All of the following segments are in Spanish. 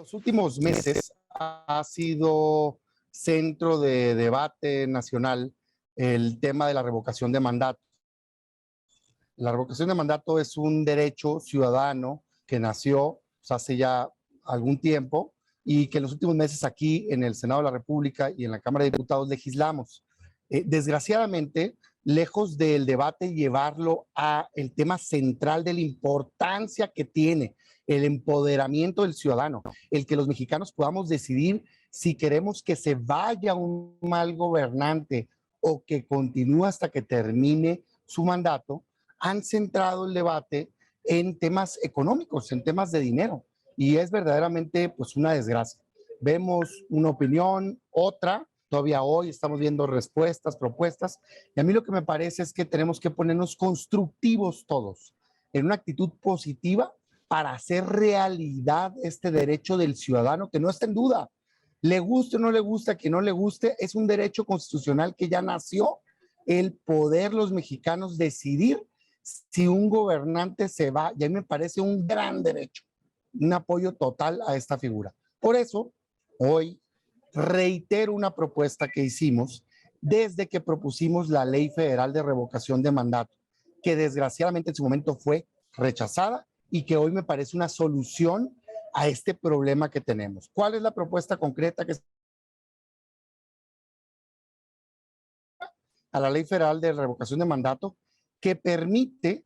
Los últimos meses ha sido centro de debate nacional el tema de la revocación de mandato. La revocación de mandato es un derecho ciudadano que nació hace ya algún tiempo y que en los últimos meses aquí en el Senado de la República y en la Cámara de Diputados legislamos. Desgraciadamente, lejos del debate llevarlo a el tema central de la importancia que tiene el empoderamiento del ciudadano, el que los mexicanos podamos decidir si queremos que se vaya un mal gobernante o que continúe hasta que termine su mandato, han centrado el debate en temas económicos, en temas de dinero. Y es verdaderamente pues una desgracia. Vemos una opinión, otra, todavía hoy estamos viendo respuestas, propuestas, y a mí lo que me parece es que tenemos que ponernos constructivos todos, en una actitud positiva para hacer realidad este derecho del ciudadano que no está en duda. Le guste o no le guste, a quien no le guste, es un derecho constitucional que ya nació, el poder los mexicanos decidir si un gobernante se va, y a mí me parece un gran derecho, un apoyo total a esta figura. Por eso, hoy reitero una propuesta que hicimos desde que propusimos la Ley Federal de Revocación de Mandato, que desgraciadamente en su momento fue rechazada y que hoy me parece una solución a este problema que tenemos. ¿Cuál es la propuesta concreta que a la Ley Federal de Revocación de Mandato? Que permite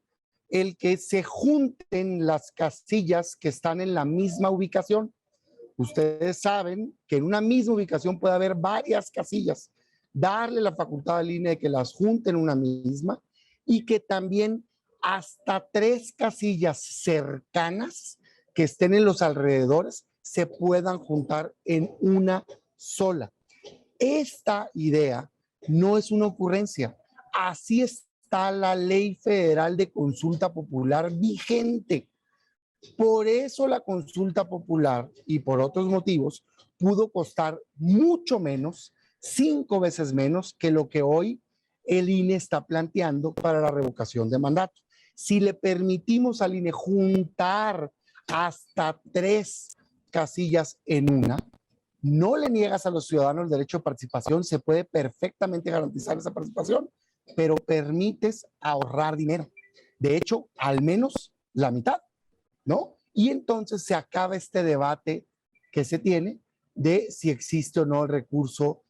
el que se junten las casillas que están en la misma ubicación. Ustedes saben que en una misma ubicación puede haber varias casillas. Darle la facultad al INE de que las junte en una misma y que también hasta 3 casillas cercanas que estén en los alrededores se puedan juntar en una sola. Esta idea no es una ocurrencia. Así está la Ley Federal de Consulta Popular vigente. Por eso la consulta popular y por otros motivos pudo costar mucho menos, 5 veces menos que lo que hoy el INE está planteando para la revocación de mandato. Si le permitimos al INE juntar hasta 3 casillas en una, no le niegas a los ciudadanos el derecho de participación, se puede perfectamente garantizar esa participación, pero permites ahorrar dinero. De hecho, al menos la mitad, ¿no? Y entonces se acaba este debate que se tiene de si existe o no el recurso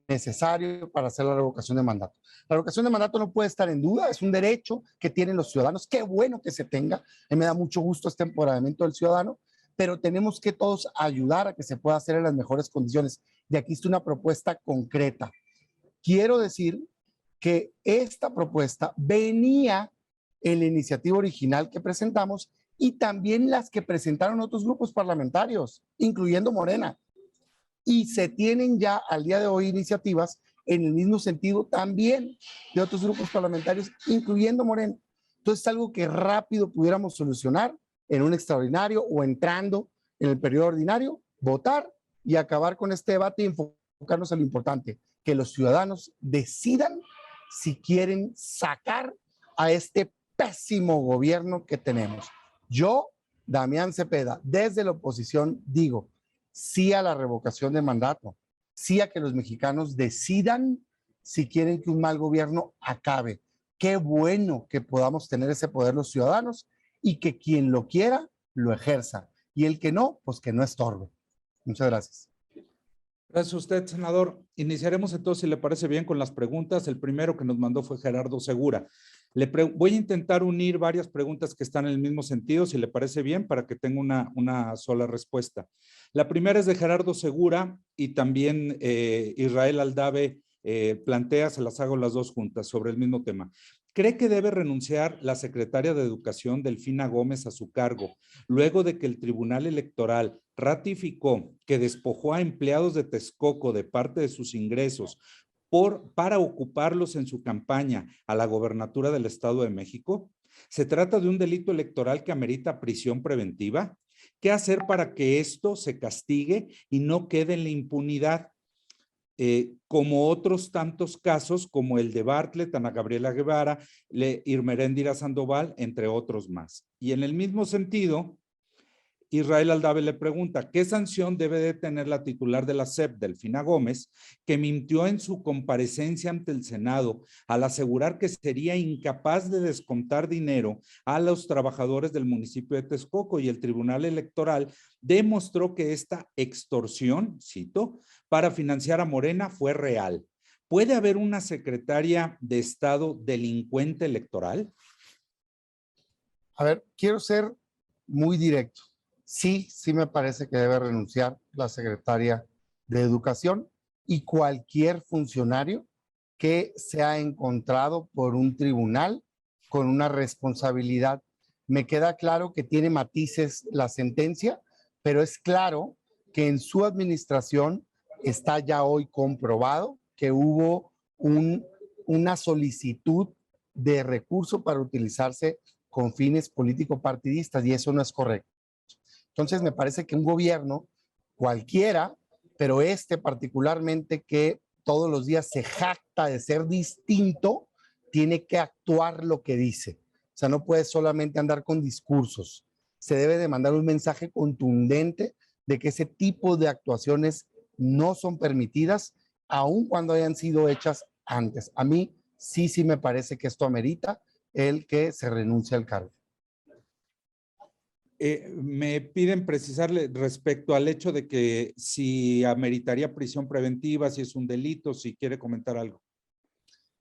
necesario para hacer la revocación de mandato. La revocación de mandato no puede estar en duda, es un derecho que tienen los ciudadanos, qué bueno que se tenga, a mí me da mucho gusto este empoderamiento del ciudadano, pero tenemos que todos ayudar a que se pueda hacer en las mejores condiciones. Y aquí está una propuesta concreta. Quiero decir que esta propuesta venía en la iniciativa original que presentamos y también las que presentaron otros grupos parlamentarios, incluyendo Morena. Y se tienen ya al día de hoy iniciativas en el mismo sentido también de otros grupos parlamentarios, incluyendo Morena. Entonces es algo que rápido pudiéramos solucionar en un extraordinario o entrando en el periodo ordinario, votar y acabar con este debate y enfocarnos en lo importante, que los ciudadanos decidan si quieren sacar a este pésimo gobierno que tenemos. Yo, Damián Cepeda, desde la oposición digo sí a la revocación de mandato, sí a que los mexicanos decidan si quieren que un mal gobierno acabe. Qué bueno que podamos tener ese poder los ciudadanos y que quien lo quiera, lo ejerza. Y el que no, pues que no estorbe. Muchas gracias. Gracias a usted, senador. Iniciaremos entonces, si le parece bien, con las preguntas. El primero que nos mandó fue Gerardo Segura. Voy a intentar unir varias preguntas que están en el mismo sentido, si le parece bien, para que tenga una sola respuesta. La primera es de Gerardo Segura y también Israel Aldave plantea, se las hago las dos juntas, sobre el mismo tema. ¿Cree que debe renunciar la secretaria de Educación, Delfina Gómez, a su cargo, luego de que el Tribunal Electoral ratificó que despojó a empleados de Texcoco de parte de sus ingresos para ocuparlos en su campaña a la gobernatura del Estado de México? ¿Se trata de un delito electoral que amerita prisión preventiva? ¿Qué hacer para que esto se castigue y no quede en la impunidad? Como otros tantos casos, como el de Bartlett, Ana Gabriela Guevara, Irmeréndira Sandoval, entre otros más. Y en el mismo sentido, Israel Aldave le pregunta, ¿qué sanción debe de tener la titular de la SEP, Delfina Gómez, que mintió en su comparecencia ante el Senado al asegurar que sería incapaz de descontar dinero a los trabajadores del municipio de Texcoco, y el Tribunal Electoral demostró que esta extorsión, cito, para financiar a Morena fue real? ¿Puede haber una secretaria de Estado delincuente electoral? A ver, quiero ser muy directo. Sí, sí me parece que debe renunciar la secretaria de Educación y cualquier funcionario que sea encontrado por un tribunal con una responsabilidad. Me queda claro que tiene matices la sentencia, pero es claro que en su administración está ya hoy comprobado que hubo una solicitud de recurso para utilizarse con fines político-partidistas y eso no es correcto. Entonces me parece que un gobierno cualquiera, pero este particularmente que todos los días se jacta de ser distinto, tiene que actuar lo que dice. O sea, no puede solamente andar con discursos. Se debe de mandar un mensaje contundente de que ese tipo de actuaciones no son permitidas, aun cuando hayan sido hechas antes. A mí sí me parece que esto amerita el que se renuncie al cargo. Me piden precisarle respecto al hecho de que si ameritaría prisión preventiva, si es un delito, si quiere comentar algo.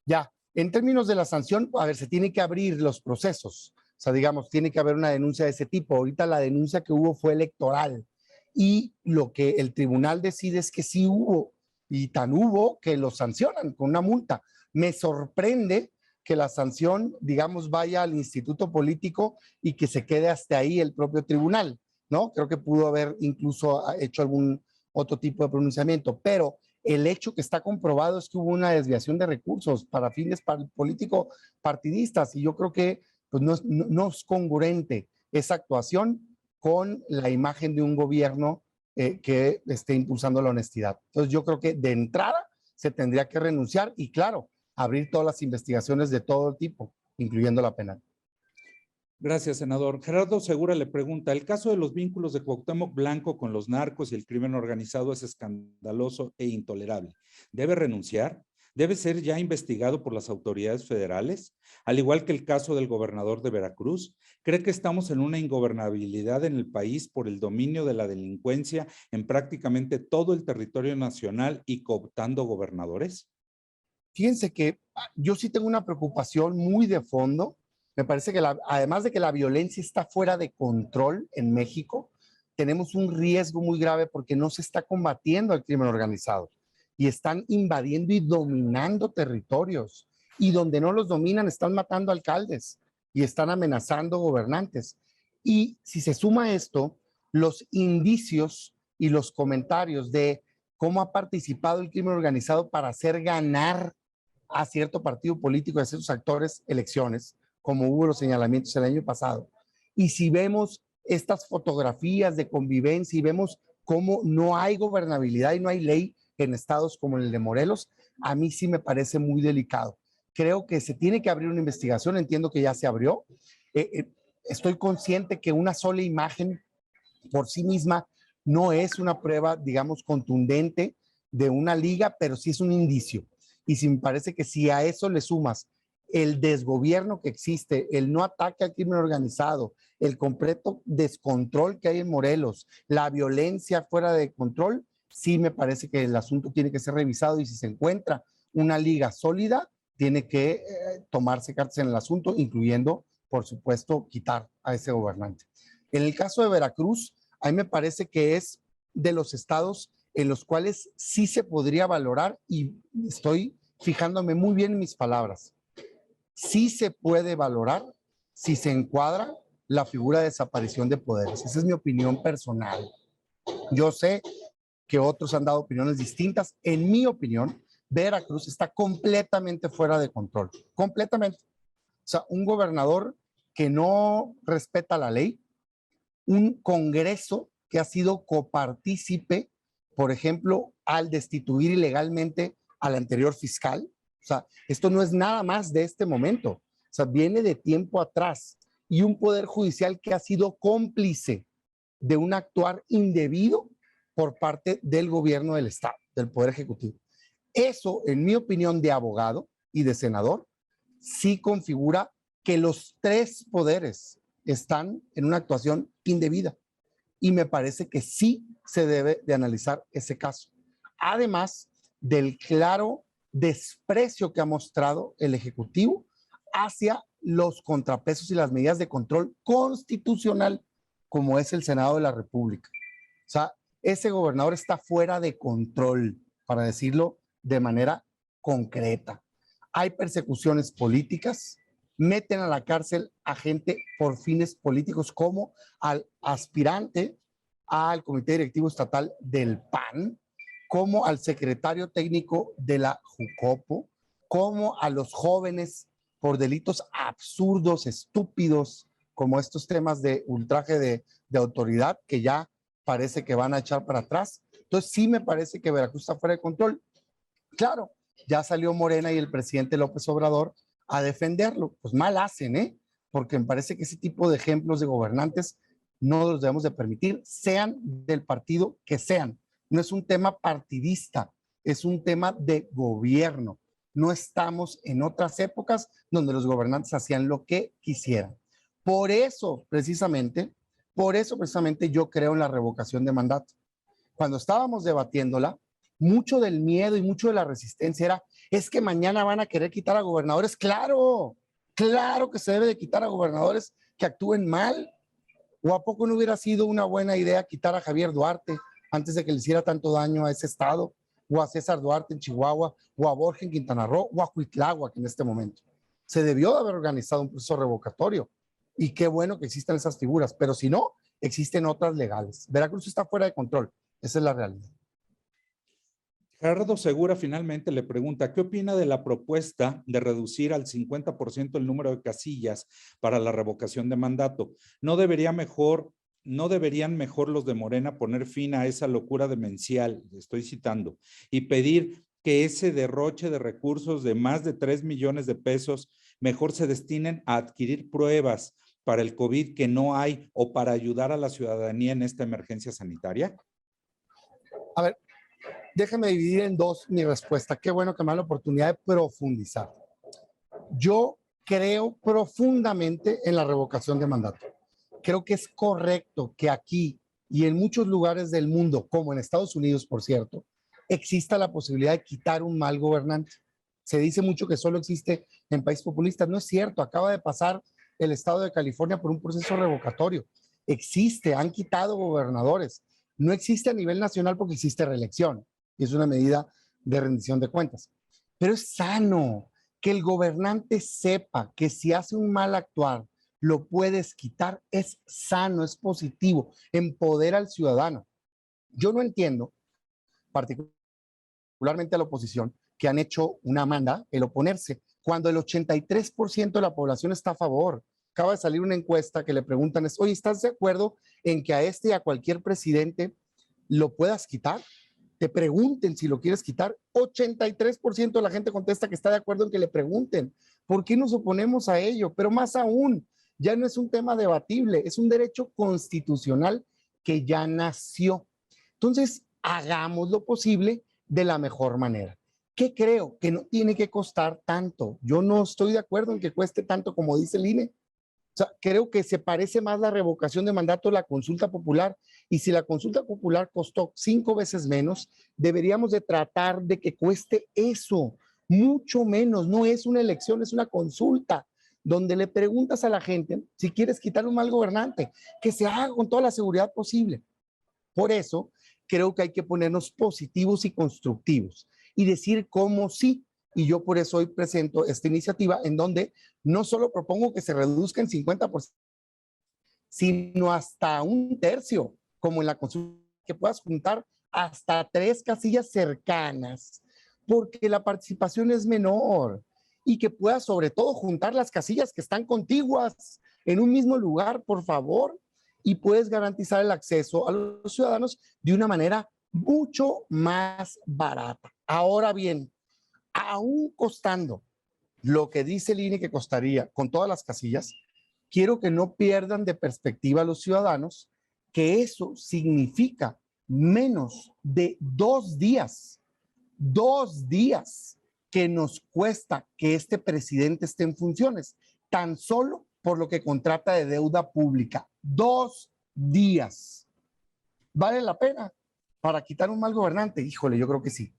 Ya, en términos de la sanción, a ver, se tiene que abrir los procesos. O sea, digamos, tiene que haber una denuncia de ese tipo. Ahorita la denuncia que hubo fue electoral y lo que el tribunal decide es que sí hubo y tan hubo que lo sancionan con una multa. Me sorprende que la sanción, digamos, vaya al instituto político y que se quede hasta ahí el propio tribunal, ¿no? Creo que pudo haber incluso hecho algún otro tipo de pronunciamiento, pero el hecho que está comprobado es que hubo una desviación de recursos para fines político-partidistas y yo creo que pues, no es congruente esa actuación con la imagen de un gobierno que esté impulsando la honestidad. Entonces yo creo que de entrada se tendría que renunciar y claro, abrir todas las investigaciones de todo tipo, incluyendo la penal. Gracias, senador. Gerardo Segura le pregunta, el caso de los vínculos de Cuauhtémoc Blanco con los narcos y el crimen organizado es escandaloso e intolerable. ¿Debe renunciar? ¿Debe ser ya investigado por las autoridades federales? Al igual que el caso del gobernador de Veracruz, ¿cree que estamos en una ingobernabilidad en el país por el dominio de la delincuencia en prácticamente todo el territorio nacional y cooptando gobernadores? Fíjense que yo sí tengo una preocupación muy de fondo. Me parece que además de que la violencia está fuera de control en México, tenemos un riesgo muy grave porque no se está combatiendo al crimen organizado y están invadiendo y dominando territorios y donde no los dominan están matando alcaldes y están amenazando gobernantes. Y si se suma esto, los indicios y los comentarios de cómo ha participado el crimen organizado para hacer ganar a cierto partido político, a ciertos actores, elecciones, como hubo los señalamientos el año pasado. Y si vemos estas fotografías de convivencia y vemos cómo no hay gobernabilidad y no hay ley en estados como el de Morelos, a mí sí me parece muy delicado. Creo que se tiene que abrir una investigación, entiendo que ya se abrió. Estoy consciente que una sola imagen por sí misma no es una prueba, digamos, contundente de una liga, pero sí es un indicio. Y si me parece que si a eso le sumas el desgobierno que existe, el no ataque al crimen organizado, el completo descontrol que hay en Morelos, la violencia fuera de control, sí me parece que el asunto tiene que ser revisado y si se encuentra una liga sólida, tiene que tomarse cartas en el asunto, incluyendo, por supuesto, quitar a ese gobernante. En el caso de Veracruz, a mí me parece que es de los estados en los cuales sí se podría valorar y estoy fijándome muy bien en mis palabras. Sí se puede valorar si se encuadra la figura de desaparición de poderes. Esa es mi opinión personal. Yo sé que otros han dado opiniones distintas. En mi opinión, Veracruz está completamente fuera de control. Completamente. O sea, un gobernador que no respeta la ley, un Congreso que ha sido copartícipe, por ejemplo, al destituir ilegalmente al anterior fiscal. O sea, esto no es nada más de este momento. O sea, viene de tiempo atrás. Y un poder judicial que ha sido cómplice de un actuar indebido por parte del gobierno del Estado, del Poder Ejecutivo. Eso, en mi opinión de abogado y de senador, sí configura que los tres poderes están en una actuación indebida. Y me parece que sí se debe de analizar ese caso. Además del claro desprecio que ha mostrado el Ejecutivo hacia los contrapesos y las medidas de control constitucional, como es el Senado de la República. O sea, ese gobernador está fuera de control, para decirlo de manera concreta. Hay persecuciones políticas, meten a la cárcel a gente por fines políticos, como al aspirante al Comité Directivo Estatal del PAN, como al secretario técnico de la Jucopo, como a los jóvenes por delitos absurdos, estúpidos, como estos temas de ultraje de autoridad, que ya parece que van a echar para atrás. Entonces sí me parece que Veracruz está fuera de control. Claro, ya salió Morena y el presidente López Obrador a defenderlo. Pues mal hacen, ¿eh? Porque me parece que ese tipo de ejemplos de gobernantes no los debemos de permitir, sean del partido que sean. No es un tema partidista, es un tema de gobierno. No estamos en otras épocas donde los gobernantes hacían lo que quisieran. Por eso, precisamente yo creo en la revocación de mandato. Cuando estábamos debatiéndola, mucho del miedo y mucho de la resistencia era, es que mañana van a querer quitar a gobernadores. Claro, claro que se debe de quitar a gobernadores que actúen mal. ¿O a poco no hubiera sido una buena idea quitar a Javier Duarte antes de que le hiciera tanto daño a ese estado? O a César Duarte en Chihuahua, o a Borja en Quintana Roo, o a Cuitláhuac en este momento. Se debió de haber organizado un proceso revocatorio. Y qué bueno que existan esas figuras, pero si no, existen otras legales. Veracruz está fuera de control. Esa es la realidad. Gerardo Segura finalmente le pregunta, ¿qué opina de la propuesta de reducir al 50% el número de casillas para la revocación de mandato? ¿No deberían mejor los de Morena poner fin a esa locura demencial, estoy citando, y pedir que ese derroche de recursos de más de 3 millones de pesos mejor se destinen a adquirir pruebas para el COVID que no hay o para ayudar a la ciudadanía en esta emergencia sanitaria? A ver, déjame dividir en dos mi respuesta. Qué bueno que me da la oportunidad de profundizar. Yo creo profundamente en la revocación de mandato. Creo que es correcto que aquí y en muchos lugares del mundo, como en Estados Unidos, por cierto, exista la posibilidad de quitar un mal gobernante. Se dice mucho que solo existe en países populistas. No es cierto. Acaba de pasar el estado de California por un proceso revocatorio. Existe, han quitado gobernadores. No existe a nivel nacional porque existe reelección y es una medida de rendición de cuentas. Pero es sano que el gobernante sepa que si hace un mal actuar, lo puedes quitar. Es sano, es positivo, empodera al ciudadano. Yo no entiendo, particularmente a la oposición, que han hecho una manda el oponerse, cuando el 83% de la población está a favor. Acaba de salir una encuesta que le preguntan, oye, ¿estás de acuerdo en que a este y a cualquier presidente lo puedas quitar? Te pregunten si lo quieres quitar. 83% de la gente contesta que está de acuerdo en que le pregunten. ¿Por qué nos oponemos a ello? Pero más aún, ya no es un tema debatible, es un derecho constitucional que ya nació. Entonces, hagamos lo posible de la mejor manera. ¿Qué creo? Que no tiene que costar tanto. Yo no estoy de acuerdo en que cueste tanto como dice el INE. O sea, creo que se parece más la revocación de mandato a la consulta popular, y si la consulta popular costó 5 veces menos, deberíamos de tratar de que cueste eso, mucho menos. No es una elección, es una consulta donde le preguntas a la gente si quieres quitar un mal gobernante, que se haga con toda la seguridad posible. Por eso creo que hay que ponernos positivos y constructivos y decir cómo sí. Y yo por eso hoy presento esta iniciativa en donde no solo propongo que se reduzca en 50%, sino hasta un tercio, como en la consulta, que puedas juntar hasta 3 casillas cercanas, porque la participación es menor, y que puedas sobre todo juntar las casillas que están contiguas en un mismo lugar, por favor, y puedes garantizar el acceso a los ciudadanos de una manera mucho más barata. Ahora bien, aún costando lo que dice el INE que costaría con todas las casillas, quiero que no pierdan de perspectiva a los ciudadanos que eso significa menos de 2 días que nos cuesta que este presidente esté en funciones, tan solo por lo que contrata de deuda pública. 2 días. ¿Vale la pena para quitar un mal gobernante? Híjole, yo creo que sí.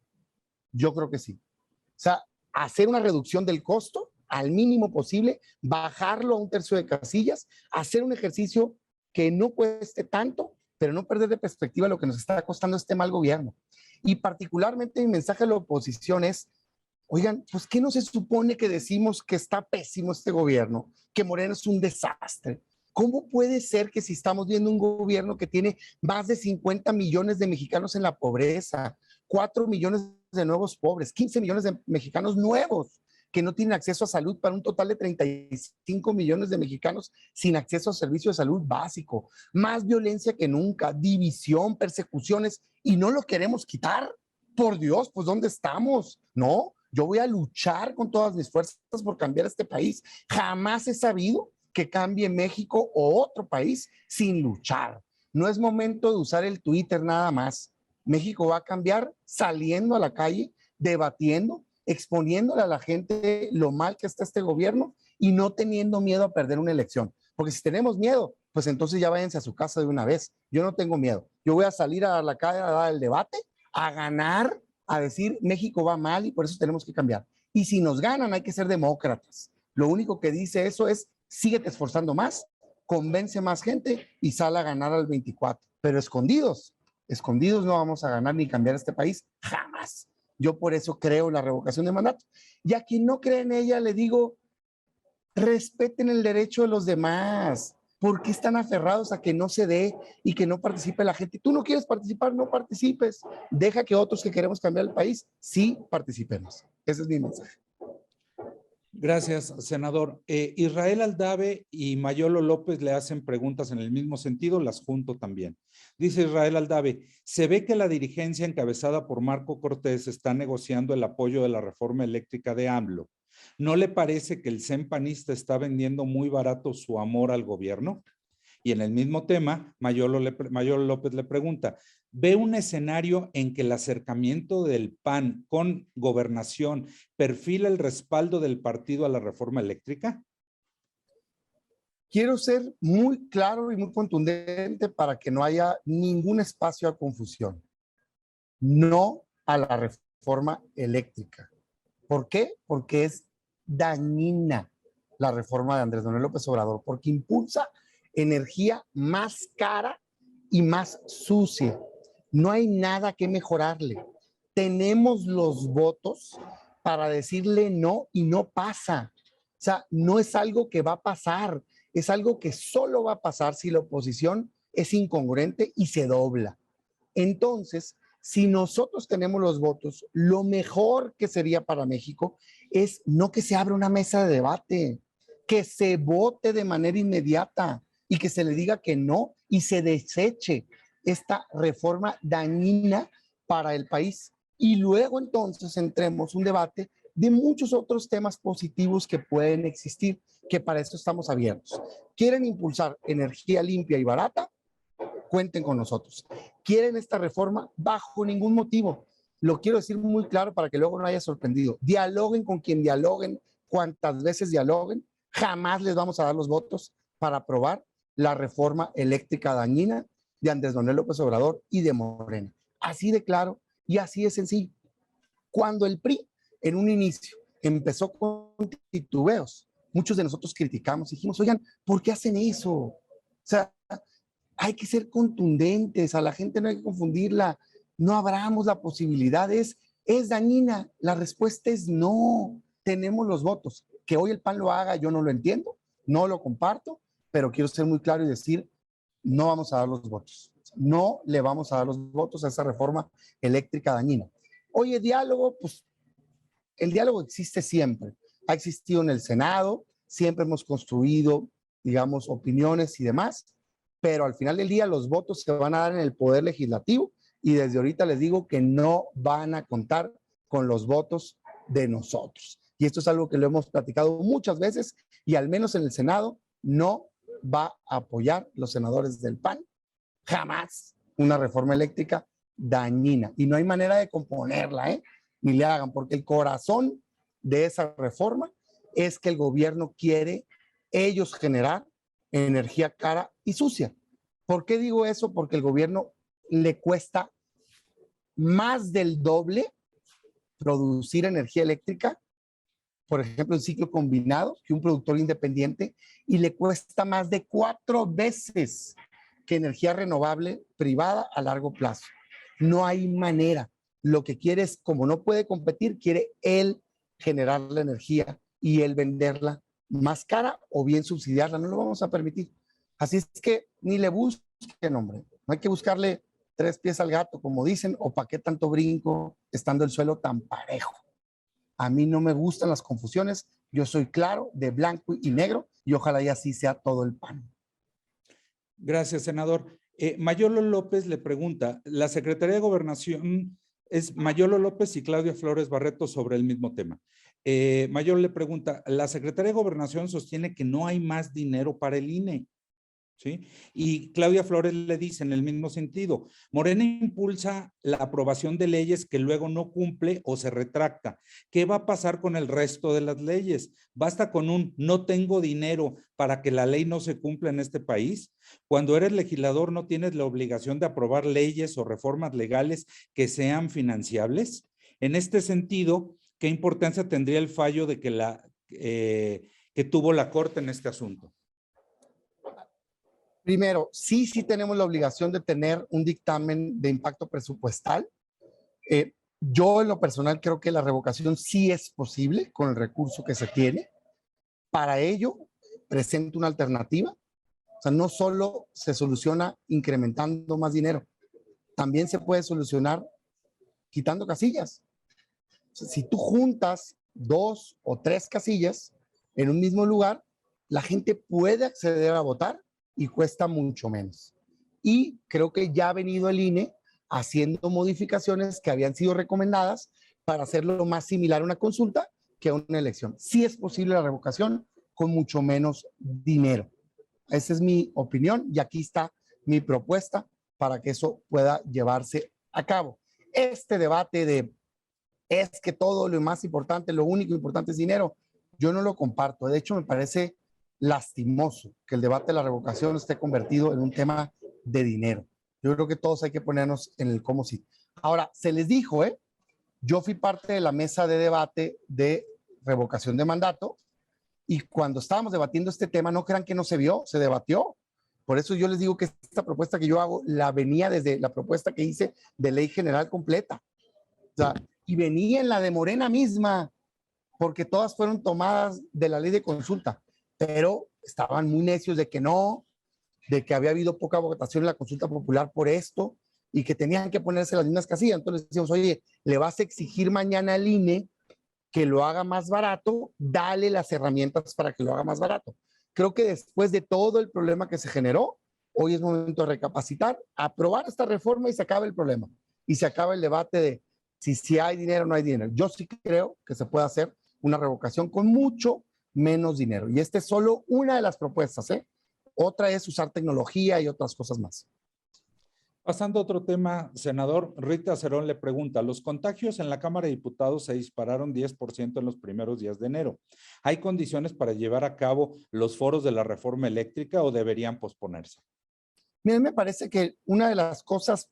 Yo creo que sí. O sea, hacer una reducción del costo al mínimo posible, bajarlo a 1/3 de casillas, hacer un ejercicio que no cueste tanto, pero no perder de perspectiva lo que nos está costando este mal gobierno. Y particularmente mi mensaje a la oposición es, oigan, pues ¿qué no se supone que decimos que está pésimo este gobierno? Que Moreno es un desastre. ¿Cómo puede ser que si estamos viendo un gobierno que tiene más de 50 millones de mexicanos en la pobreza, 4 millones de nuevos pobres, 15 millones de mexicanos nuevos que no tienen acceso a salud, para un total de 35 millones de mexicanos sin acceso a servicios de salud básico, más violencia que nunca, división, persecuciones, y no lo queremos quitar? Por Dios, pues ¿dónde estamos? No, yo voy a luchar con todas mis fuerzas por cambiar este país. Jamás he sabido que cambie México o otro país sin luchar. No es momento de usar el Twitter nada más. México va a cambiar saliendo a la calle, debatiendo, exponiéndole a la gente lo mal que está este gobierno y no teniendo miedo a perder una elección. Porque si tenemos miedo, pues entonces ya váyanse a su casa de una vez. Yo no tengo miedo. Yo voy a salir a la calle a dar el debate, a ganar, a decir México va mal y por eso tenemos que cambiar. Y si nos ganan, hay que ser demócratas. Lo único que dice eso es, síguete esforzando más, convence más gente y sal a ganar al 24. Pero escondidos no vamos a ganar ni cambiar este país jamás. Yo por eso creo en la revocación de mandato. Y a quien no cree en ella, le digo, respeten el derecho de los demás. ¿Por qué están aferrados a que no se dé y que no participe la gente? Tú no quieres participar, no participes. Deja que otros que queremos cambiar el país, sí participemos. Ese es mi mensaje. Gracias, senador. Israel Aldave y Mayolo López le hacen preguntas en el mismo sentido, las junto también. Dice Israel Aldave, se ve que la dirigencia encabezada por Marco Cortés está negociando el apoyo de la reforma eléctrica de AMLO. ¿No le parece que el CEN panista está vendiendo muy barato su amor al gobierno? Y en el mismo tema, Mayolo López le pregunta, ¿ve un escenario en que el acercamiento del PAN con gobernación perfila el respaldo del partido a la reforma eléctrica? Quiero ser muy claro y muy contundente para que no haya ningún espacio a confusión. No a la reforma eléctrica. ¿Por qué? Porque es dañina la reforma de Andrés Manuel López Obrador, porque impulsa energía más cara y más sucia. No hay nada que mejorarle. Tenemos los votos para decirle no y no pasa. O sea, no es algo que va a pasar, es algo que solo va a pasar si la oposición es incongruente y se dobla. Entonces, si nosotros tenemos los votos, lo mejor que sería para México es no que se abra una mesa de debate, que se vote de manera inmediata y que se le diga que no y se deseche esta reforma dañina para el país. Y luego entonces entremos un debate de muchos otros temas positivos que pueden existir, que para eso estamos abiertos. ¿Quieren impulsar energía limpia y barata? Cuenten con nosotros. ¿Quieren esta reforma? Bajo ningún motivo. Lo quiero decir muy claro para que luego no haya sorprendido. Dialoguen con quien dialoguen, cuantas veces dialoguen. Jamás les vamos a dar los votos para aprobar la reforma eléctrica dañina de Andrés Manuel López Obrador y de Morena. Así de claro y así de sencillo. Cuando el PRI en un inicio empezó con titubeos, muchos de nosotros criticamos y dijimos, oigan, ¿por qué hacen eso? O sea, hay que ser contundentes, a la gente no hay que confundirla, no abramos la posibilidad, es dañina. La respuesta es no, tenemos los votos. Que hoy el PAN lo haga, yo no lo entiendo, no lo comparto, pero quiero ser muy claro y decir, no vamos a dar los votos. No le vamos a dar los votos a esa reforma eléctrica dañina. Oye, diálogo, pues el diálogo existe siempre. Ha existido en el Senado, siempre hemos construido, digamos, opiniones y demás, pero al final del día los votos se van a dar en el Poder Legislativo y desde ahorita les digo que no van a contar con los votos de nosotros. Y esto es algo que lo hemos platicado muchas veces y al menos en el Senado no va a apoyar los senadores del PAN Jamás una reforma eléctrica dañina. Y no hay manera de componerla, ni le hagan, porque el corazón de esa reforma es que el gobierno quiere ellos generar energía cara y sucia. ¿Por qué digo eso? Porque el gobierno le cuesta más del doble producir energía eléctrica, por ejemplo, en ciclo combinado, que un productor independiente, y le cuesta más de 4 veces que energía renovable privada a largo plazo. No hay manera. Lo que quiere es, como no puede competir, quiere él generar la energía y él venderla más cara o bien subsidiarla. No lo vamos a permitir. Así es que ni le busquen, hombre. No hay que buscarle 3 pies al gato, como dicen, o para qué tanto brinco estando el suelo tan parejo. A mí no me gustan las confusiones. Yo soy claro, de blanco y negro, y ojalá y así sea todo el pan. Gracias, senador. Mayolo López le pregunta, la Secretaría de Gobernación es Mayolo López y Claudia Flores Barreto sobre el mismo tema. Mayolo le pregunta, la Secretaría de Gobernación sostiene que no hay más dinero para el INE. ¿Sí? Y Claudia Flores le dice en el mismo sentido, Morena impulsa la aprobación de leyes que luego no cumple o se retracta. ¿Qué va a pasar con el resto de las leyes? ¿Basta con un no tengo dinero para que la ley no se cumpla en este país? Cuando eres legislador no tienes la obligación de aprobar leyes o reformas legales que sean financiables. En este sentido, ¿qué importancia tendría el fallo de que tuvo la Corte en este asunto? Primero, sí tenemos la obligación de tener un dictamen de impacto presupuestal. Yo en lo personal creo que la revocación sí es posible con el recurso que se tiene. Para ello, presento una alternativa. O sea, no solo se soluciona incrementando más dinero, también se puede solucionar quitando casillas. O sea, si tú juntas 2 o 3 casillas en un mismo lugar, la gente puede acceder a votar y cuesta mucho menos. Y creo que ya ha venido el INE haciendo modificaciones que habían sido recomendadas para hacerlo más similar a una consulta que a una elección. Sí es posible la revocación con mucho menos dinero. Esa es mi opinión y aquí está mi propuesta para que eso pueda llevarse a cabo. Este debate de es que todo lo más importante, lo único importante es dinero, yo no lo comparto. De hecho, me parece lastimoso que el debate de la revocación esté convertido en un tema de dinero. Yo creo que todos hay que ponernos en el cómo sí. Ahora, se les dijo, yo fui parte de la mesa de debate de revocación de mandato y cuando estábamos debatiendo este tema, no crean que no se vio, se debatió. Por eso yo les digo que esta propuesta que yo hago la venía desde la propuesta que hice de ley general completa. O sea, y venía en la de Morena misma, porque todas fueron tomadas de la ley de consulta, pero estaban muy necios de que no, de que había habido poca votación en la consulta popular por esto y que tenían que ponerse las mismas casillas. Entonces decíamos, oye, le vas a exigir mañana al INE que lo haga más barato, dale las herramientas para que lo haga más barato. Creo que después de todo el problema que se generó, hoy es momento de recapacitar, aprobar esta reforma y se acaba el problema. Y se acaba el debate de si hay dinero o no hay dinero. Yo sí creo que se puede hacer una revocación con mucho menos dinero. Y esta es solo una de las propuestas, Otra es usar tecnología y otras cosas más. Pasando a otro tema, senador, Rita Cerón le pregunta, los contagios en la Cámara de Diputados se dispararon 10% en los primeros días de enero. ¿Hay condiciones para llevar a cabo los foros de la reforma eléctrica o deberían posponerse? Miren, me parece que una de las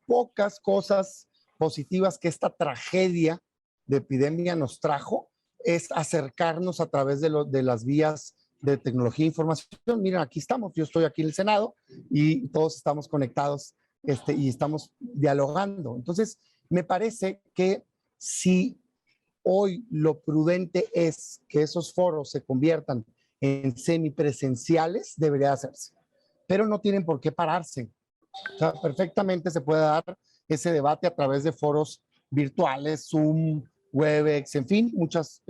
pocas cosas positivas que esta tragedia de epidemia nos trajo es acercarnos a través de las vías de tecnología e información. Miren, aquí estamos, yo estoy aquí en el Senado y todos estamos conectados y estamos dialogando. Entonces, me parece que si hoy lo prudente es que esos foros se conviertan en semipresenciales, debería hacerse, pero no tienen por qué pararse. O sea, perfectamente se puede dar ese debate a través de foros virtuales, Zoom, Webex, en fin, muchas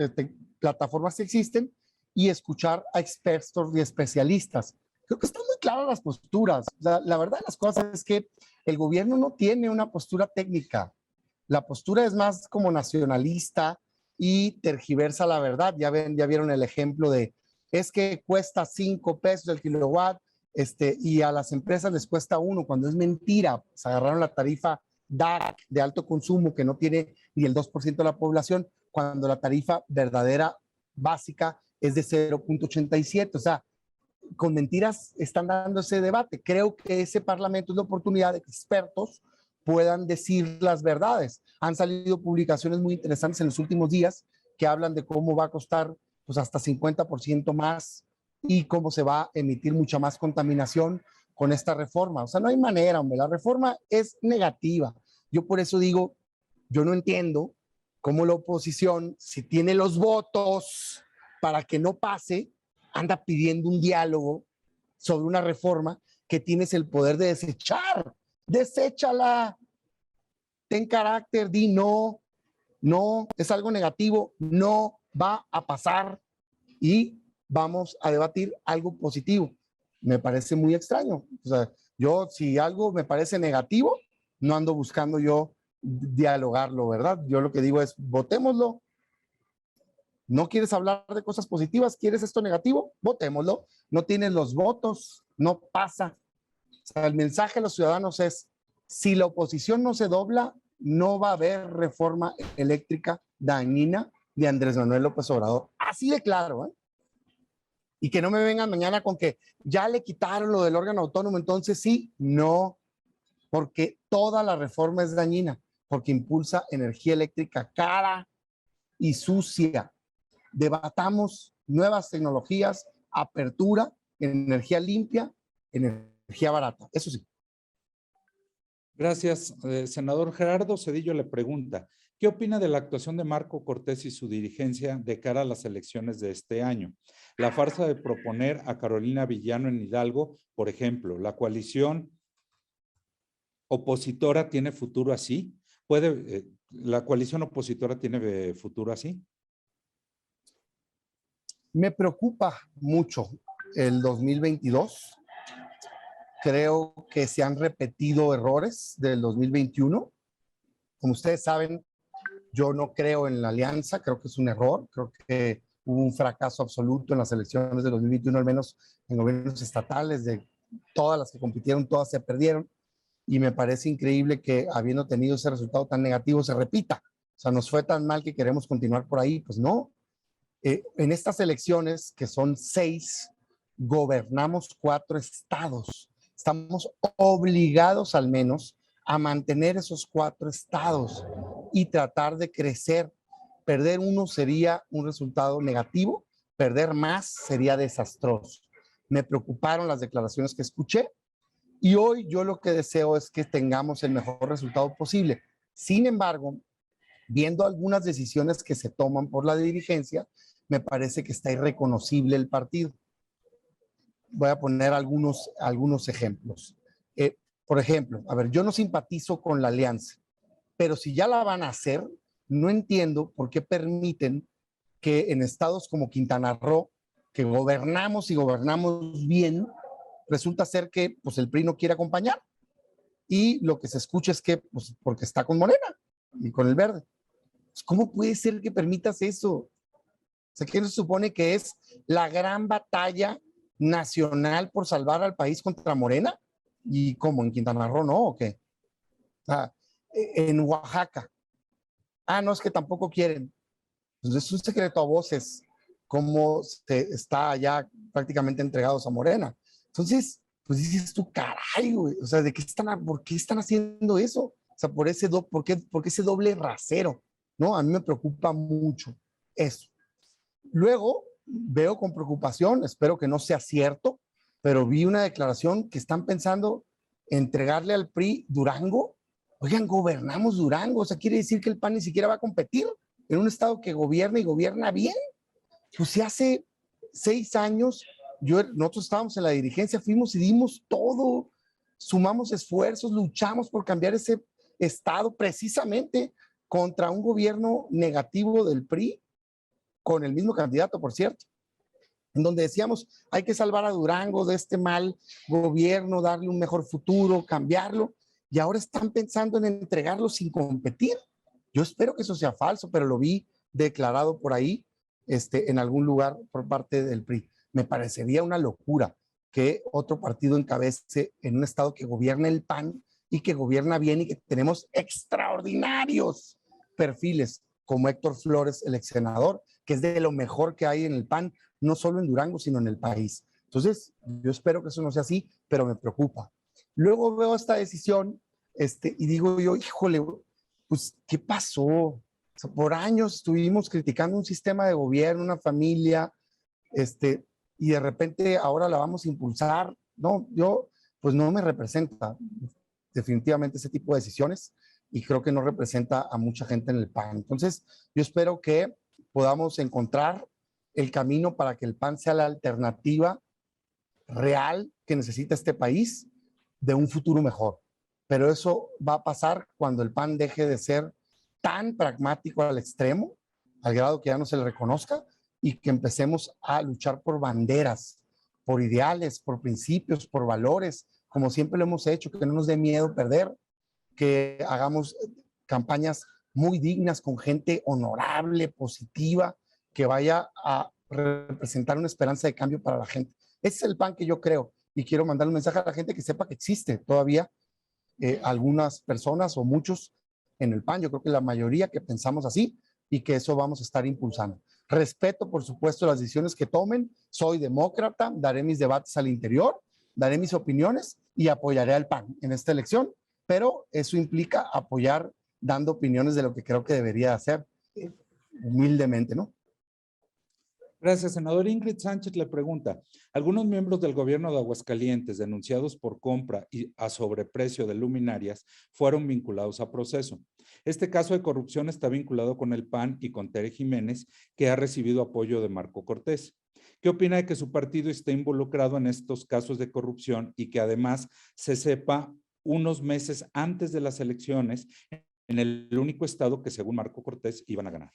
plataformas que existen y escuchar a expertos y especialistas. Creo que están muy claras las posturas. La verdad de las cosas es que el gobierno no tiene una postura técnica. La postura es más como nacionalista y tergiversa la verdad. Ya vieron el ejemplo de, es que cuesta 5 pesos el kilowatt y a las empresas les cuesta uno, cuando es mentira. Se agarraron la tarifa DAC de alto consumo que no tiene ni el 2% de la población, cuando la tarifa verdadera básica es de 0.87. O sea, con mentiras están dando ese debate. Creo que ese parlamento es la oportunidad de que expertos puedan decir las verdades. Han salido publicaciones muy interesantes en los últimos días que hablan de cómo va a costar pues hasta 50% más y cómo se va a emitir mucha más contaminación con esta reforma. O sea, no hay manera, hombre. La reforma es negativa. Yo por eso digo, yo no entiendo cómo la oposición, si tiene los votos para que no pase, anda pidiendo un diálogo sobre una reforma que tienes el poder de desechar. Deséchala. Ten carácter, di no, no, es algo negativo, no va a pasar y vamos a debatir algo positivo. Me parece muy extraño. O sea, yo si algo me parece negativo, no ando buscando yo dialogarlo, ¿verdad? Yo lo que digo es, votémoslo. ¿No quieres hablar de cosas positivas? ¿Quieres esto negativo? Votémoslo. No tienes los votos, no pasa. O sea, el mensaje a los ciudadanos es, si la oposición no se dobla, no va a haber reforma eléctrica dañina de Andrés Manuel López Obrador. Así de claro, ¿eh? Y que no me vengan mañana con que ya le quitaron lo del órgano autónomo, entonces sí, no, porque toda la reforma es dañina, porque impulsa energía eléctrica cara y sucia. Debatamos nuevas tecnologías, apertura, energía limpia, energía barata. Eso sí. Gracias. Senador Gerardo Zedillo le pregunta, ¿qué opina de la actuación de Marco Cortés y su dirigencia de cara a las elecciones de este año? La farsa de proponer a Carolina Villano en Hidalgo, por ejemplo, ¿la coalición opositora tiene futuro así? ¿La coalición opositora tiene futuro así? Me preocupa mucho el 2022. Creo que se han repetido errores del 2021. Como ustedes saben, yo no creo en la alianza, creo que es un error, creo que hubo un fracaso absoluto en las elecciones de 2021, al menos en gobiernos estatales, de todas las que compitieron, todas se perdieron, y me parece increíble que habiendo tenido ese resultado tan negativo se repita. O sea, nos fue tan mal que queremos continuar por ahí, pues no. En estas elecciones, que son 6, gobernamos 4 estados. Estamos obligados al menos a mantener esos 4 estados y tratar de crecer. Perder uno sería un resultado negativo, perder más sería desastroso. Me preocuparon las declaraciones que escuché y hoy yo lo que deseo es que tengamos el mejor resultado posible. Sin embargo, viendo algunas decisiones que se toman por la dirigencia, me parece que está irreconocible el partido. Voy a poner algunos ejemplos. Por ejemplo, a ver, yo no simpatizo con la alianza, pero si ya la van a hacer, no entiendo por qué permiten que en estados como Quintana Roo, que gobernamos y gobernamos bien, resulta ser que pues, el PRI no quiere acompañar. Y lo que se escucha es que, pues, porque está con Morena y con el Verde. ¿Cómo puede ser que permitas eso? O sea, ¿qué se supone que es la gran batalla nacional por salvar al país contra Morena? ¿Y cómo? ¿En Quintana Roo no? ¿O qué? En Oaxaca. No, es que tampoco quieren. Entonces es un secreto a voces cómo está ya prácticamente entregados a Morena. Entonces, pues dices tú, caray, güey. O sea, ¿por qué están haciendo eso? O sea, por qué ese doble rasero? ¿No? A mí me preocupa mucho eso. Luego veo con preocupación, espero que no sea cierto, pero vi una declaración que están pensando entregarle al PRI Durango. Oigan, gobernamos Durango, o sea, quiere decir que el PAN ni siquiera va a competir en un estado que gobierna y gobierna bien. Pues si hace 6 años nosotros estábamos en la dirigencia, fuimos y dimos todo, sumamos esfuerzos, luchamos por cambiar ese estado precisamente contra un gobierno negativo del PRI, con el mismo candidato, por cierto, en donde decíamos, hay que salvar a Durango de este mal gobierno, darle un mejor futuro, cambiarlo, y ahora están pensando en entregarlo sin competir. Yo espero que eso sea falso, pero lo vi declarado por ahí, en algún lugar por parte del PRI. Me parecería una locura. que otro partido encabece en un estado que gobierna el PAN y que gobierna bien y que tenemos extraordinarios perfiles como Héctor Flores, el ex senador, que es de lo mejor que hay en el PAN, no solo en Durango, sino en el país. Entonces, yo espero que eso no sea así, pero me preocupa. Luego veo esta decisión y digo yo, híjole, pues, ¿qué pasó? O sea, por años estuvimos criticando un sistema de gobierno, una familia, y de repente ahora la vamos a impulsar. No, yo, pues no me representa definitivamente ese tipo de decisiones y creo que no representa a mucha gente en el PAN. Entonces, yo espero que podamos encontrar el camino para que el PAN sea la alternativa real que necesita este país de un futuro mejor. Pero eso va a pasar cuando el PAN deje de ser tan pragmático al extremo, al grado que ya no se le reconozca, y que empecemos a luchar por banderas, por ideales, por principios, por valores, como siempre lo hemos hecho, que no nos dé miedo perder, que hagamos campañas muy dignas con gente honorable, positiva, que vaya a representar una esperanza de cambio para la gente. Ese es el PAN que yo creo y quiero mandar un mensaje a la gente que sepa que existe todavía algunas personas o muchos en el PAN, yo creo que la mayoría que pensamos así y que eso vamos a estar impulsando. Respeto, por supuesto, las decisiones que tomen, soy demócrata, daré mis debates al interior, daré mis opiniones y apoyaré al PAN en esta elección, pero eso implica apoyar dando opiniones de lo que creo que debería hacer, humildemente, ¿no? Gracias, senador. Ingrid Sánchez le pregunta, algunos miembros del gobierno de Aguascalientes denunciados por compra y a sobreprecio de luminarias fueron vinculados a proceso. Este caso de corrupción está vinculado con el PAN y con Tere Jiménez, que ha recibido apoyo de Marco Cortés. ¿Qué opina de que su partido esté involucrado en estos casos de corrupción y que además se sepa unos meses antes de las elecciones en el único estado que según Marco Cortés iban a ganar?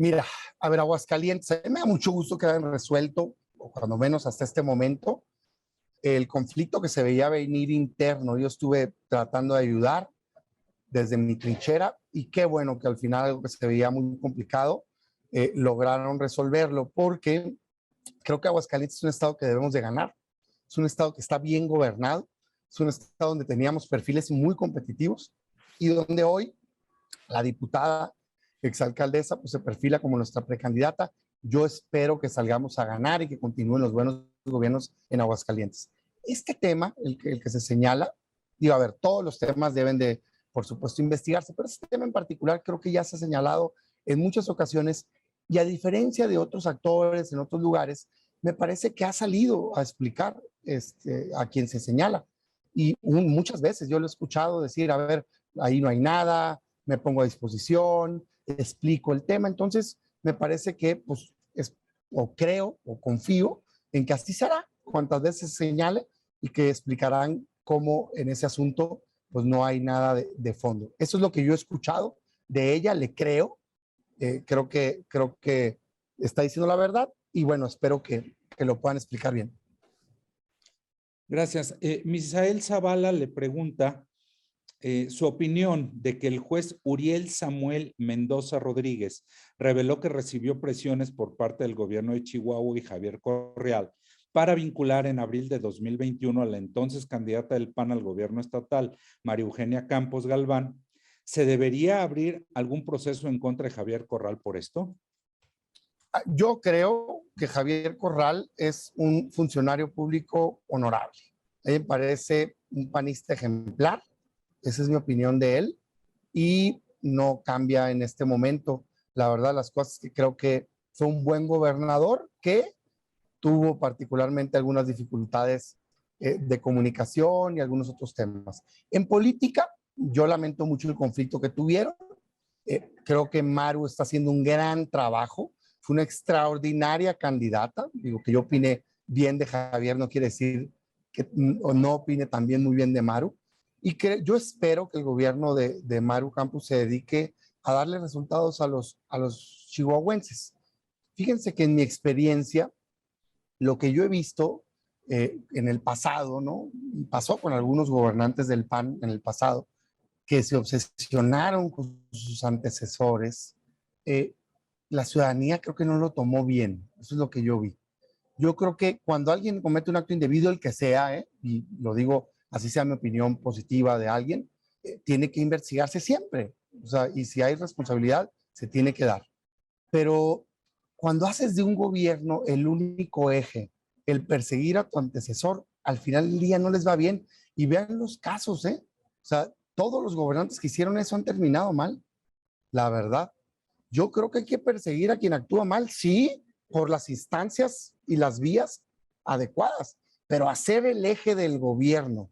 Mira, a ver, Aguascalientes, me da mucho gusto que hayan resuelto, o cuando menos hasta este momento, el conflicto que se veía venir interno. Yo estuve tratando de ayudar desde mi trinchera y qué bueno que al final algo que se veía muy complicado, lograron resolverlo, porque creo que Aguascalientes es un estado que debemos de ganar, es un estado que está bien gobernado, es un estado donde teníamos perfiles muy competitivos y donde hoy la diputada exalcaldesa pues se perfila como nuestra precandidata. Yo espero que salgamos a ganar y que continúen los buenos gobiernos en Aguascalientes. Este tema, el que se señala, digo, a ver, todos los temas deben de, por supuesto, investigarse, pero este tema en particular creo que ya se ha señalado en muchas ocasiones y a diferencia de otros actores en otros lugares, me parece que ha salido a explicar a quien se señala. Y muchas veces yo lo he escuchado decir, a ver, ahí no hay nada, me pongo a disposición, explico el tema. Entonces, me parece que, pues, o creo o confío en que así será cuantas veces señale y que explicarán cómo en ese asunto, pues, no hay nada de fondo. Eso es lo que yo he escuchado de ella, le creo. Creo que está diciendo la verdad y bueno, espero que lo puedan explicar bien. Gracias. Misael Zavala le pregunta su opinión de que el juez Uriel Samuel Mendoza Rodríguez reveló que recibió presiones por parte del gobierno de Chihuahua y Javier Correal para vincular en abril de 2021 a la entonces candidata del PAN al gobierno estatal, María Eugenia Campos Galván. ¿Se debería abrir algún proceso en contra de Javier Corral por esto? Yo creo que Javier Corral es un funcionario público honorable. A mí me parece un panista ejemplar. Esa es mi opinión de él y no cambia en este momento. La verdad, las cosas que creo que fue un buen gobernador que tuvo particularmente algunas dificultades de comunicación y algunos otros temas. En política, yo lamento mucho el conflicto que tuvieron. Creo que Maru está haciendo un gran trabajo. Fue una extraordinaria candidata. Digo, que yo opine bien de Javier no quiere decir que no opine también muy bien de Maru. Y que yo espero que el gobierno de Maru Campos se dedique a darle resultados a los chihuahuenses. Fíjense que en mi experiencia, lo que yo he visto en el pasado, ¿no? Pasó con algunos gobernantes del PAN en el pasado, que se obsesionaron con sus antecesores. La ciudadanía creo que no lo tomó bien. Eso es lo que yo vi. Yo creo que cuando alguien comete un acto indebido, el que sea, y lo digo, así sea mi opinión positiva de alguien, tiene que investigarse siempre. O sea, y si hay responsabilidad, se tiene que dar. Pero cuando haces de un gobierno el único eje, el perseguir a tu antecesor, al final del día no les va bien. Y vean los casos, ¿eh? O sea, todos los gobernantes que hicieron eso han terminado mal, la verdad. Yo creo que hay que perseguir a quien actúa mal, sí, por las instancias y las vías adecuadas, pero hacer el eje del gobierno,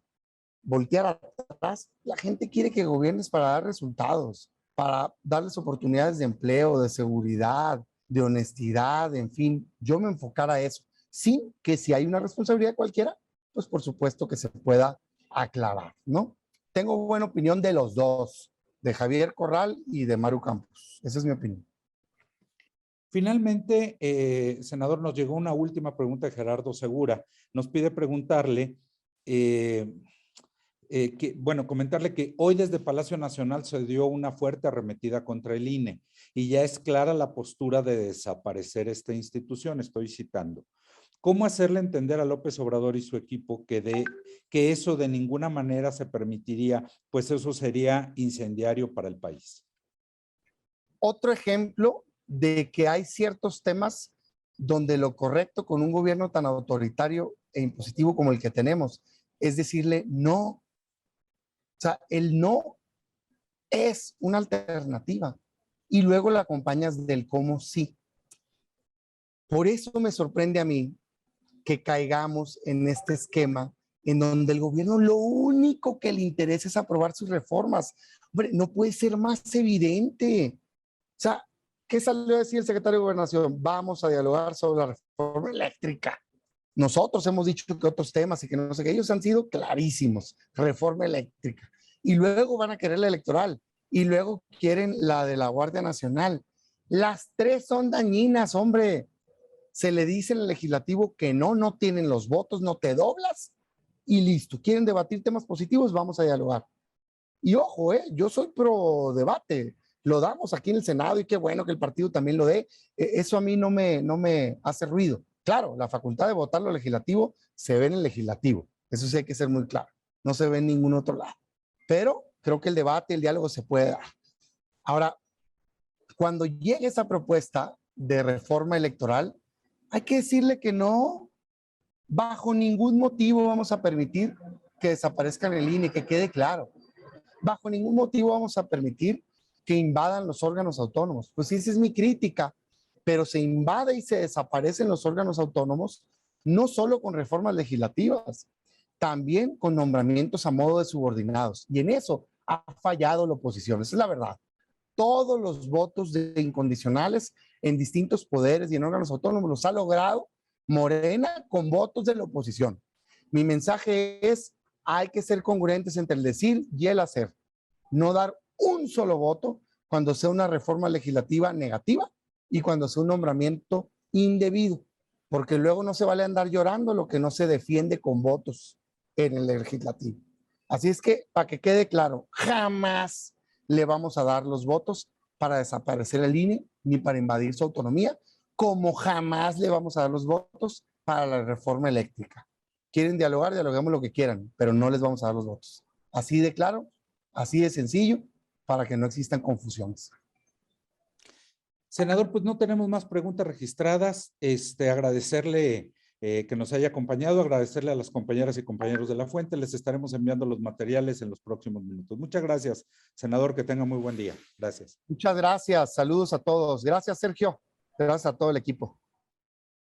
voltear atrás, la gente quiere que gobiernes para dar resultados, para darles oportunidades de empleo, de seguridad, de honestidad, en fin, yo me enfocara a eso, sin que si hay una responsabilidad cualquiera, pues por supuesto que se pueda aclarar, ¿no? Tengo buena opinión de los dos, de Javier Corral y de Maru Campos. Esa es mi opinión. Finalmente, senador, nos llegó una última pregunta de Gerardo Segura. Nos pide preguntarle, comentarle que hoy desde Palacio Nacional se dio una fuerte arremetida contra el INE y ya es clara la postura de desaparecer esta institución, estoy citando. ¿Cómo hacerle entender a López Obrador y su equipo que eso de ninguna manera se permitiría, pues eso sería incendiario para el país? Otro ejemplo de que hay ciertos temas donde lo correcto con un gobierno tan autoritario e impositivo como el que tenemos es decirle no. O sea, el no es una alternativa y luego la acompañas del cómo sí. Por eso me sorprende a mí que caigamos en este esquema en donde el gobierno lo único que le interesa es aprobar sus reformas. Hombre, no puede ser más evidente. O sea, ¿qué salió a decir el secretario de Gobernación? Vamos a dialogar sobre la reforma eléctrica. Nosotros hemos dicho que otros temas y que no sé qué, ellos han sido clarísimos. Reforma eléctrica. Y luego van a querer la electoral. Y luego quieren la de la Guardia Nacional. Las tres son dañinas, hombre. Se le dice en el legislativo que no tienen los votos, no te doblas y listo. ¿Quieren debatir temas positivos? Vamos a dialogar. Y ojo, yo soy pro debate. Lo damos aquí en el Senado y qué bueno que el partido también lo dé. Eso a mí no me hace ruido. Claro, la facultad de votar lo legislativo se ve en el legislativo. Eso sí hay que ser muy claro. No se ve en ningún otro lado. Pero creo que el debate, el diálogo se puede dar. Ahora, cuando llegue esa propuesta de reforma electoral, hay que decirle que no, bajo ningún motivo vamos a permitir que desaparezcan el INE, que quede claro. Bajo ningún motivo vamos a permitir que invadan los órganos autónomos. Pues esa es mi crítica, pero se invade y se desaparecen los órganos autónomos, no solo con reformas legislativas, también con nombramientos a modo de subordinados. Y en eso ha fallado la oposición, esa es la verdad. Todos los votos de incondicionales en distintos poderes y en órganos autónomos los ha logrado Morena con votos de la oposición. Mi mensaje es, hay que ser congruentes entre el decir y el hacer. No dar un solo voto cuando sea una reforma legislativa negativa y cuando sea un nombramiento indebido, porque luego no se vale andar llorando lo que no se defiende con votos en el legislativo. Así es que, para que quede claro, jamás le vamos a dar los votos para desaparecer el INE ni para invadir su autonomía, como jamás le vamos a dar los votos para la reforma eléctrica. Quieren dialogar, dialoguemos lo que quieran, pero no les vamos a dar los votos. Así de claro, así de sencillo, para que no existan confusiones. Senador, pues no tenemos más preguntas registradas. Agradecerle que nos haya acompañado, agradecerle a las compañeras y compañeros de La Fuente. Les estaremos enviando los materiales en los próximos minutos. Muchas gracias, senador, que tenga muy buen día. Gracias. Muchas gracias, saludos a todos. Gracias, Sergio. Gracias a todo el equipo.